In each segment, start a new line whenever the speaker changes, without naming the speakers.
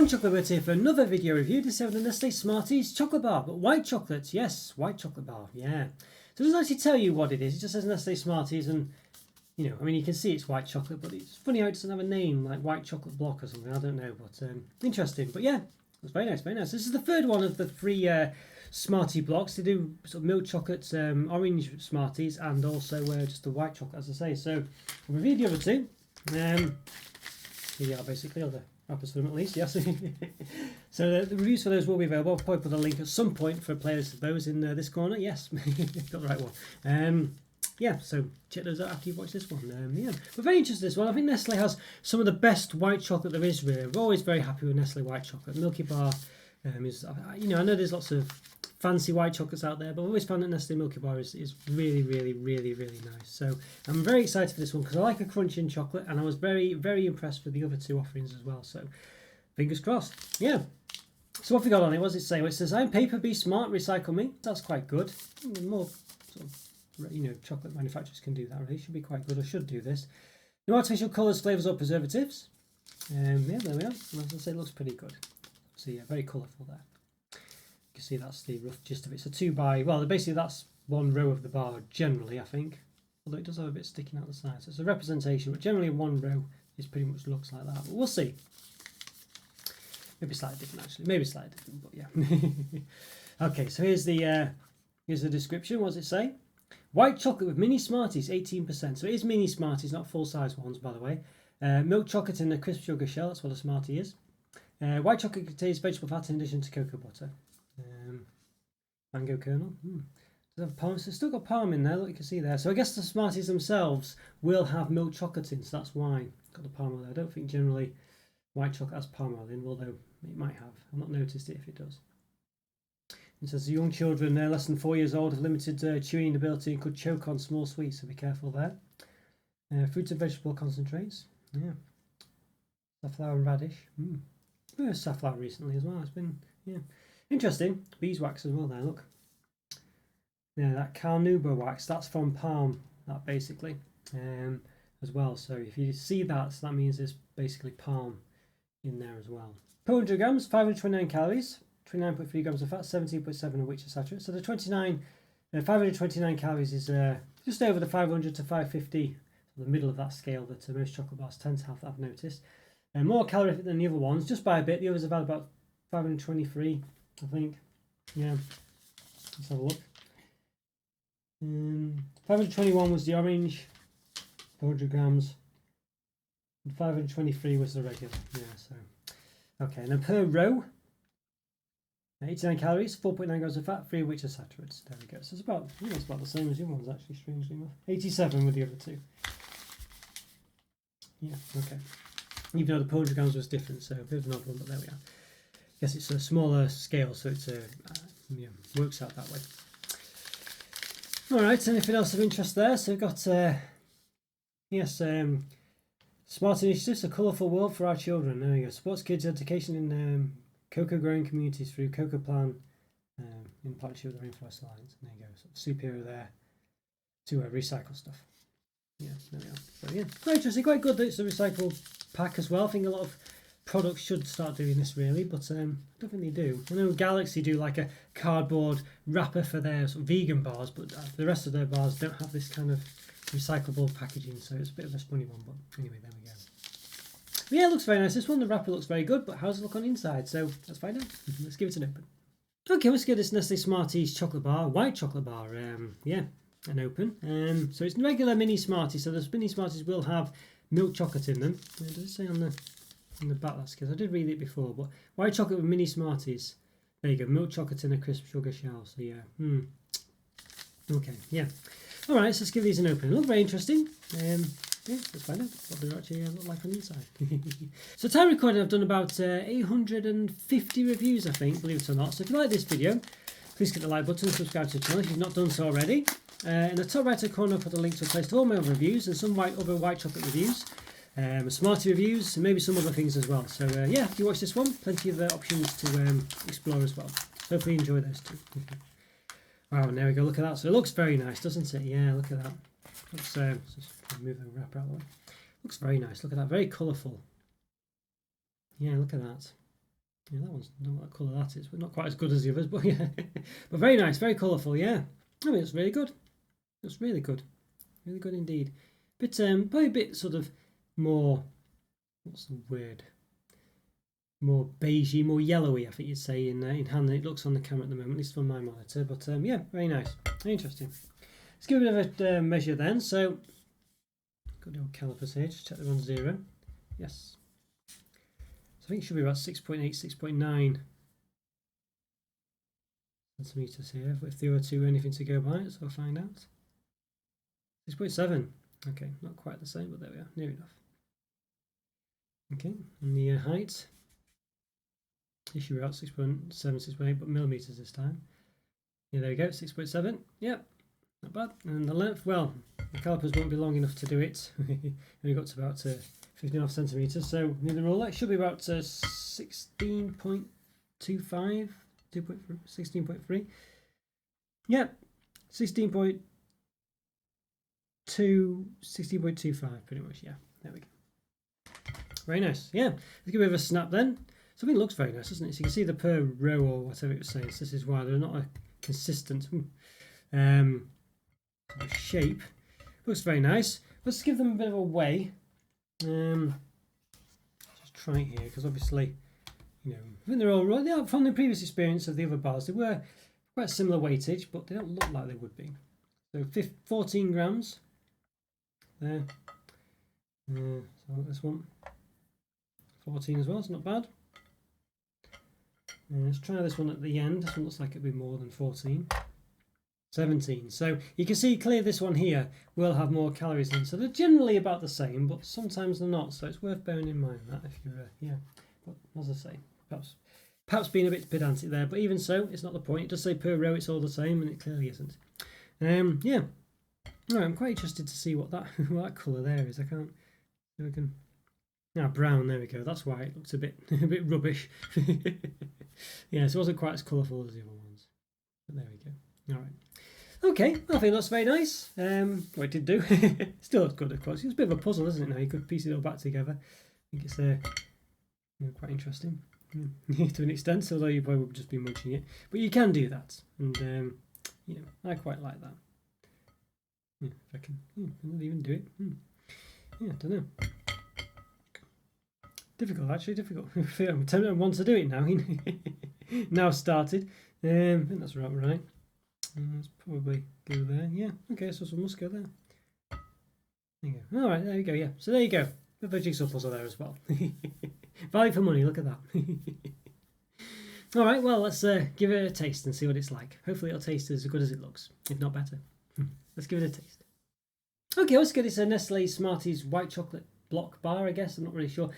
Morning Chocolate Roberto here for another video review. This is the Nestlé Smarties chocolate bar, but white chocolate, yes, white chocolate bar, yeah. So it doesn't actually tell you what it is, it just says Nestlé Smarties and, you know, I mean you can see it's white chocolate, but it's funny how it doesn't have a name, like white chocolate block or something, I don't know, but interesting. But yeah, it's very nice, very nice. This is the third one of the three Smartie blocks. They do sort of milk chocolates, orange Smarties, and also just the white chocolate, as I say. So I'll review the other two. Here they are basically, or the wrappers for them at least, yes. So the reviews for those will be available. I'll probably put a link at some point for players of those in this corner. Yes, got the right one. Yeah, so check those out after you've watched this one. Yeah, we're very interested in this one. I think Nestlé has some of the best white chocolate there is. Really, we're always very happy with Nestlé white chocolate. Milky Bar is, you know, I know there's lots of fancy white chocolates out there, but I've always found that Nestlé Milky Bar is really, really, really, really nice. So I'm very excited for this one because I like a crunch in chocolate, and I was very, very impressed with the other two offerings as well. So fingers crossed. Yeah. So what have we got on it? What does it say? Well, it says, "I'm paper, be smart, recycle me." That's quite good. More sort of, you know, chocolate manufacturers can do that. Really, should be quite good. Or should do this. No artificial colours, flavours, or preservatives. Yeah, there we are. As I say, it looks pretty good. So yeah, very colourful there. You can see that's the rough gist of it. So well, basically that's one row of the bar generally, I think. Although it does have a bit sticking out the side. So it's a representation, but generally one row is pretty much looks like that. But we'll see. Maybe slightly different actually. Maybe slightly different, but yeah. Okay, so here's the description. What does it say? White chocolate with mini Smarties, 18%. So it is mini Smarties, not full-size ones, by the way. Milk chocolate in a crisp sugar shell. That's what a Smartie is. White chocolate contains vegetable fat in addition to cocoa butter. Mango kernel. Does have palm? So it's still got palm in there. Look, you can see there. So I guess the Smarties themselves will have milk chocolate in, so that's why it's got the palm oil there. I don't think generally white chocolate has palm oil in, although it might have. I've not noticed it if it does. It says young children less than 4 years old have limited chewing ability and could choke on small sweets, so be careful there. Fruit and vegetable concentrates. Yeah. Safflower and radish. Safflower recently as well. It's been, yeah, interesting. Beeswax as well there, look. Yeah, that carnauba wax, that's from palm, that basically, as well. So if you see that, so that means there's basically palm in there as well. 400 grams, 529 calories, 29.3 grams of fat, 17.7 of which are saturated. So the 529 calories is just over the 500 to 550, the middle of that scale that most chocolate bars tend to have, that I've noticed. More calorific than the other ones, just by a bit. The others have had about 523, I think. Yeah, let's have a look. 521 was the orange, 400 grams, and 523 was the regular. Yeah, so okay, and then per row, 89 calories, 4.9 grams of fat, 3 of which are saturated. There we go. So it's about, I think it's about the same as the other ones actually, strangely enough. 87 with the other two. Yeah, okay. Even though the 400 grams was different, so a bit of an odd one, but there we are. I guess it's a smaller scale, so it yeah, works out that way. Alright, anything else of interest there? So we've got, yes, Smart Initiatives, a colourful world for our children. There we go. Supports kids' education in cocoa growing communities through Cocoa Plan in partnership with the Rainforest Alliance. There you go. So superhero there to recycle stuff. Yeah, there we are. So yeah, quite interesting, quite good that it's a recycled pack as well. I think a lot of products should start doing this really, but I don't think they do. I know Galaxy do like a cardboard wrapper for their sort of vegan bars, but the rest of their bars don't have this kind of recyclable packaging, so it's a bit of a funny one, but anyway, there we go. But yeah, it looks very nice. This one, the wrapper looks very good, but how does it look on the inside? So let's find out. Let's give it an open. Okay, let's get this Nestlé Smarties chocolate bar, white chocolate bar, yeah, an open. So it's regular mini Smarties, so the mini Smarties will have milk chocolate in them. Does it say on the back? That's because I did read it before, but white chocolate with mini Smarties. There you go, milk chocolate in a crisp sugar shell. So yeah, okay, yeah. All right, so let's give these an open. They look very interesting. Yeah, let's find out what they actually look like on the inside. So time recording, I've done about 850 reviews, I think, believe it or not. So if you like this video, please click the like button and subscribe to the channel if you've not done so already. In the top right hand corner, I'll put a link to a place to all my other reviews and some other white chocolate reviews. Smartie reviews, and maybe some other things as well. So yeah, if you watch this one, plenty of options to explore as well. Hopefully you enjoy those too. Wow, and there we go, look at that. So it looks very nice, doesn't it? Yeah, look at that. Looks, just move the wrapper out of the way. Looks very nice, look at that, very colourful. Yeah, look at that. Yeah, that one's, I don't know what colour that is, but not quite as good as the others. But yeah, but very nice, very colourful. Yeah, I mean it's really good. It's really good indeed. But probably a bit sort of more. What's the word? More beigey, more yellowy, I think you'd say in hand than it looks on the camera at the moment, at least on my monitor. But yeah, very nice, very interesting. Let's give it a bit of a measure then. So, got the old calipers here, just check they're on 0. Yes. So I think it should be about 6.8, 6.9 centimetres here. If the other two are anything to go by, so I'll find out. 6.7. Okay, not quite the same, but there we are, near enough. Okay, and the height. Issue about 6.7, 6.8, but millimetres this time. Yeah, there we go, 6.7. Yep, not bad. And the length, well, the calipers won't be long enough to do it. Only got to about 15.5 centimetres, so near the ruler, it should be about 16.25, 16.3. Yep, 16.2, 16.25, pretty much. Yeah, there we go. Very nice. Yeah, let's give it a snap then. Something looks very nice, doesn't it? So you can see the per row or whatever it was saying. So this is why they're not a consistent shape. Looks very nice. Let's give them a bit of a weigh. Just try it here because obviously, you know, I think they're all right. Yeah, from the previous experience of the other bars, they were quite similar weightage, but they don't look like they would be. So 14 grams there. So this one 14 as well. It's not bad. Let's try this one at the end. This one looks like it'll be more than 14. 17. So you can see clearly this one here will have more calories in. So they're generally about the same, but sometimes they're not. So it's worth bearing in mind that if you're, yeah. But as I say, perhaps being a bit pedantic there, but even so, it's not the point. It does say per row it's all the same, and it clearly isn't. Yeah. Right, I'm quite interested to see what that what that colour there is. I can't. If I can. Brown. There we go. That's why it looks a bit rubbish. Yeah, so it wasn't quite as colourful as the other ones. But there we go. All right. Okay, I think that's very nice. What it did do. Still looks good, of course. It's a bit of a puzzle, isn't it? Now you could piece it all back together. I think it's quite interesting to an extent, although you probably would just be munching it. But you can do that, and I quite like that. Yeah, if I can, not even do it. Yeah, I don't know. Difficult, actually, difficult. I'm tempted to want to do it now. Now started. I think that's right. Let's probably go there. Yeah, okay, so we must go there. There you go. All right, there you go. Yeah, so there you go. The jigsaw puzzle there as well. Value for money. Look at that. All right, well, let's give it a taste and see what it's like. Hopefully, it'll taste as good as it looks, if not better. Let's give it a taste. Okay, let's get this Nestlé Smarties white chocolate block bar, I guess. I'm not really sure.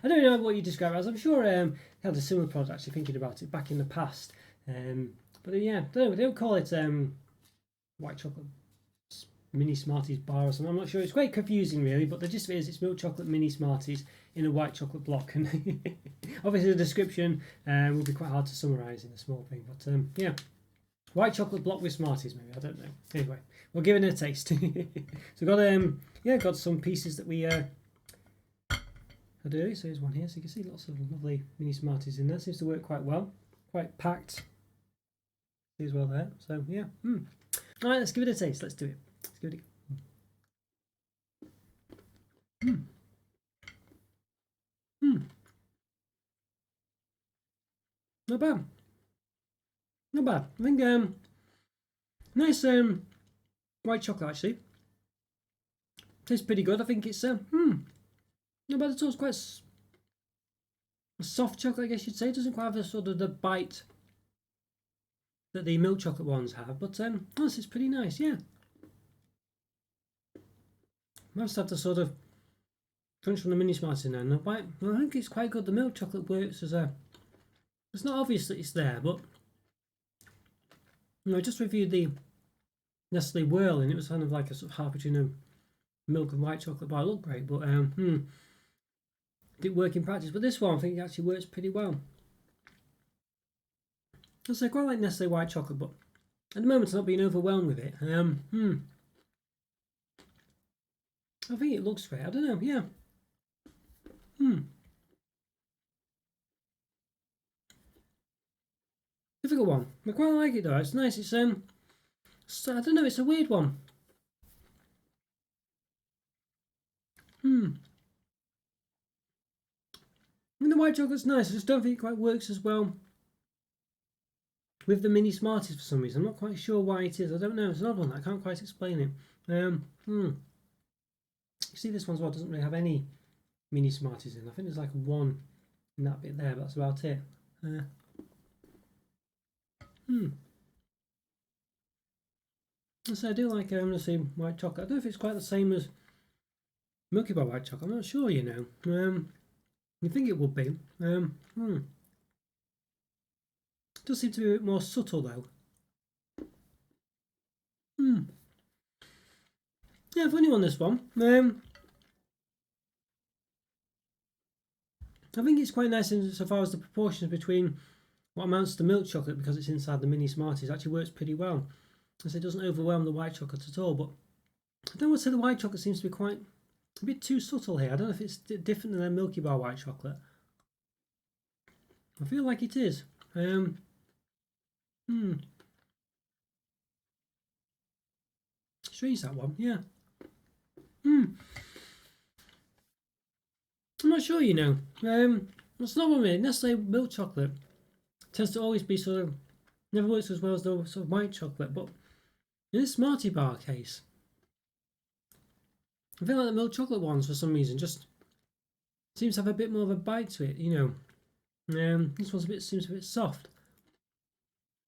I don't know what you describe it as. I'm sure they had a similar product, actually, thinking about it back in the past. But yeah, they don't call it white chocolate mini Smarties bar or something. I'm not sure. It's quite confusing, really, but the gist of it is it's milk chocolate mini Smarties in a white chocolate block. And obviously the description will be quite hard to summarise in a small thing. But yeah, white chocolate block with Smarties, maybe. I don't know. Anyway, we'll give it a taste. So got some pieces that we had earlier. So here's one here. So you can see lots of lovely mini Smarties in there. Seems to work quite well. Quite packed as well there. So yeah. All right, let's give it a taste. Let's do it. Let's give it a Not bad. Not bad. I think nice white chocolate actually. Tastes pretty good. I think it's not bad at all. It's quite a soft chocolate, I guess you'd say. It doesn't quite have the sort of the bite that the milk chocolate ones have, but this is pretty nice. Yeah. Must have the sort of crunch from the mini Smarties in there. And the bite, I think it's quite good. The milk chocolate works as a. It's not obvious that it's there, but I just reviewed the Nestle Whirl, and it was kind of like a sort of half between a milk and white chocolate bar. It looked great, but didn't work in practice. But this one, I think, it actually works pretty well. I say quite like Nestle white chocolate, but at the moment, I'm not being overwhelmed with it. I think it looks great. I don't know. Yeah. difficult one. I quite like it though. It's nice. It's I don't know. It's a weird one. I mean, the white chocolate's nice. I just don't think it quite works as well with the mini Smarties for some reason. I'm not quite sure why it is. I don't know. It's an odd one. I can't quite explain it. You see, this one as well doesn't really have any mini Smarties in. I think there's like one in that bit there, but that's about it. So I do like the white chocolate. I don't know if it's quite the same as Milky Bar white chocolate. I'm not sure, you know. You think it would be. It does seem to be a bit more subtle though. Yeah, funny one, this one. I think it's quite nice insofar as the proportions between what amounts to milk chocolate, because it's inside the mini Smarties, actually works pretty well. As it doesn't overwhelm the white chocolate at all. But I don't want to say the white chocolate seems to be quite a bit too subtle here. I don't know if it's different than a Milky Bar white chocolate. I feel like it is. Strange, that one, yeah. I'm not sure, you know. It's not one really. Nestlé milk chocolate tends to always be sort of, never works as well as the sort of white chocolate, but in this Smartie Bar case, I feel like the milk chocolate ones for some reason just seems to have a bit more of a bite to it, you know. This one's seems a bit soft.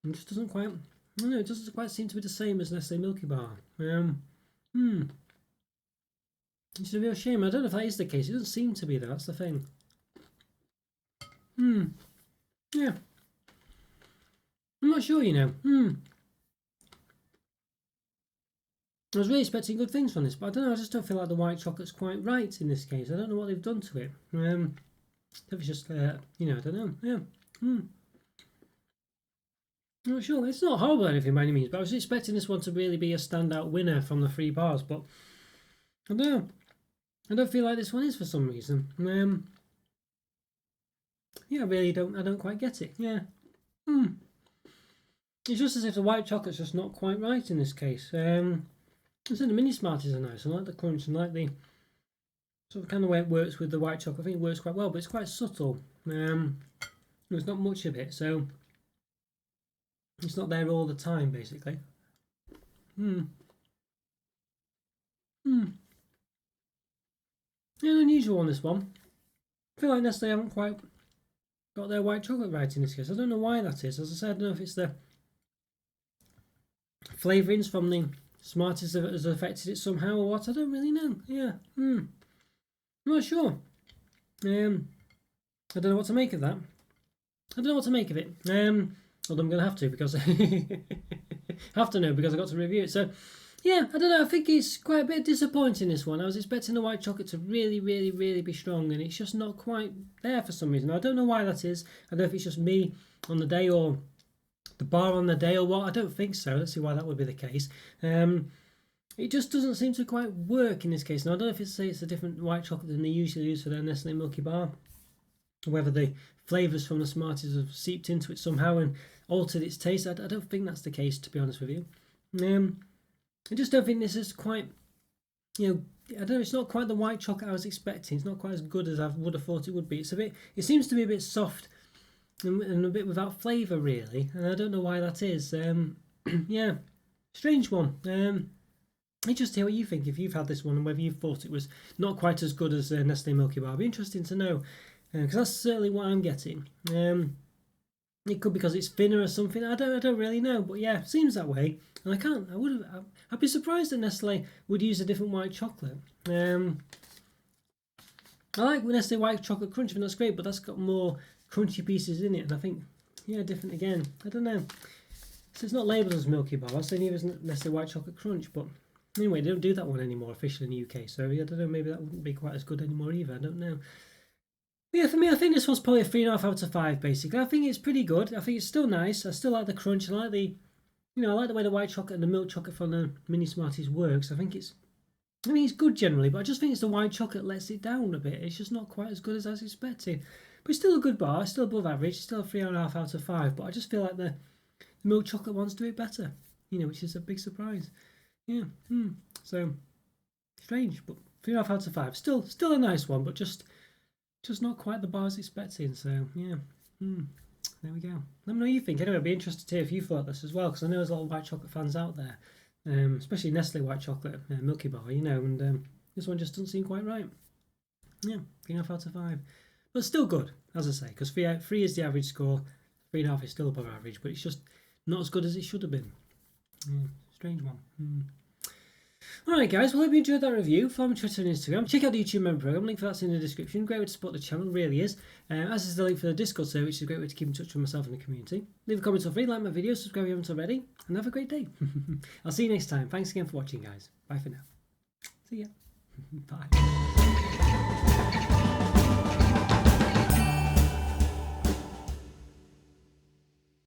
It just doesn't quite, I don't know, it doesn't quite seem to be the same as Nestlé Milky Bar. It's a real shame. I don't know if that is the case. It doesn't seem to be, though. That's the thing. Yeah. I'm not sure, you know. I was really expecting good things from this, but I don't know. I just don't feel like the white chocolate's quite right in this case. I don't know what they've done to it. If it's just, you know, I don't know. Yeah. I'm not sure. It's not horrible or anything by any means, but I was expecting this one to really be a standout winner from the 3 bars, but I don't know. I don't feel like this one is for some reason. Yeah, I really don't. I don't quite get it. Yeah. It's just as if the white chocolate's just not quite right in this case. I said the mini Smarties are nice. I like the crunch and like the sort of kind of way it works with the white chocolate. I think it works quite well, but it's quite subtle. There's not much of it, so it's not there all the time, basically. Yeah, an unusual one, this one. I feel like Nestlé haven't quite got their white chocolate right in this case. I don't know why that is. As I said, I don't know if it's the flavourings from the Smarties that has affected it somehow or what. I don't really know. Yeah. I'm not sure. I don't know what to make of that. I don't know what to make of it. Although I'm going to have to, because I have to know because I got to review it. So yeah, I don't know. I think it's quite a bit disappointing, this one. I was expecting the white chocolate to really, really, really be strong, and it's just not quite there for some reason. I don't know why that is. I don't know if it's just me on the day or the bar on the day or what. I don't think so. Let's see why that would be the case. It just doesn't seem to quite work in this case. Now, I don't know if it's a different white chocolate than they usually use for their Nestlé Milky Bar, or whether the flavours from the Smarties have seeped into it somehow and altered its taste. I don't think that's the case, to be honest with you. I just don't think this is quite, you know, I don't know, it's not quite the white chocolate I was expecting. It's not quite as good as I would have thought it would be. It seems to be a bit soft and a bit without flavour, really, and I don't know why that is. Yeah, strange one. I just hear what you think if you've had this one and whether you thought it was not quite as good as Nestlé Milky Bar. It'd be interesting to know, because that's certainly what I'm getting. It could be because it's thinner or something. I don't really know, but yeah, it seems that way. And I'd be surprised that Nestlé would use a different white chocolate. I like Nestlé white chocolate crunch, and that's great, but that's got more crunchy pieces in it, and I think, yeah, different again. I don't know. So it's not labelled as Milky Bar. I was saying it was Nestlé white chocolate crunch, but anyway, they don't do that one anymore officially in the UK. So yeah, I don't know. Maybe that wouldn't be quite as good anymore either. I don't know. Yeah, for me, I think this one's probably a 3.5 out of 5, basically. I think it's pretty good. I think it's still nice. I still like the crunch. I like the, you know, I like the way the white chocolate and the milk chocolate from the mini Smarties works. I think it's good generally, but I just think it's the white chocolate lets it down a bit. It's just not quite as good as I was expecting. But it's still a good bar. It's still above average. It's still a 3.5 out of 5. But I just feel like the the milk chocolate ones do it better, you know, which is a big surprise. Yeah, so strange, but 3.5 out of 5. Still a nice one, but just not quite the bar I was expecting. So yeah, there we go. Let me know what you think. Anyway, I'd be interested to hear if you thought this as well, because I know there's a lot of white chocolate fans out there, especially Nestlé white chocolate Milky Bar, you know, and this one just doesn't seem quite right. Yeah, 3.5 out of 5, but still good, as I say, because 3 is the average score. 3.5 is still above average, but it's just not as good as it should have been. Yeah, strange one. Alright guys, well, hope you enjoyed that review. Follow me on Twitter and Instagram. Check out the YouTube member program, link for that's in the description. Great way to support the channel, really is. As is the link for the Discord server, which is a great way to keep in touch with myself and the community. Leave a comment or free, like my video, subscribe if you haven't already, and have a great day. I'll see you next time. Thanks again for watching, guys. Bye for now. See ya. Bye.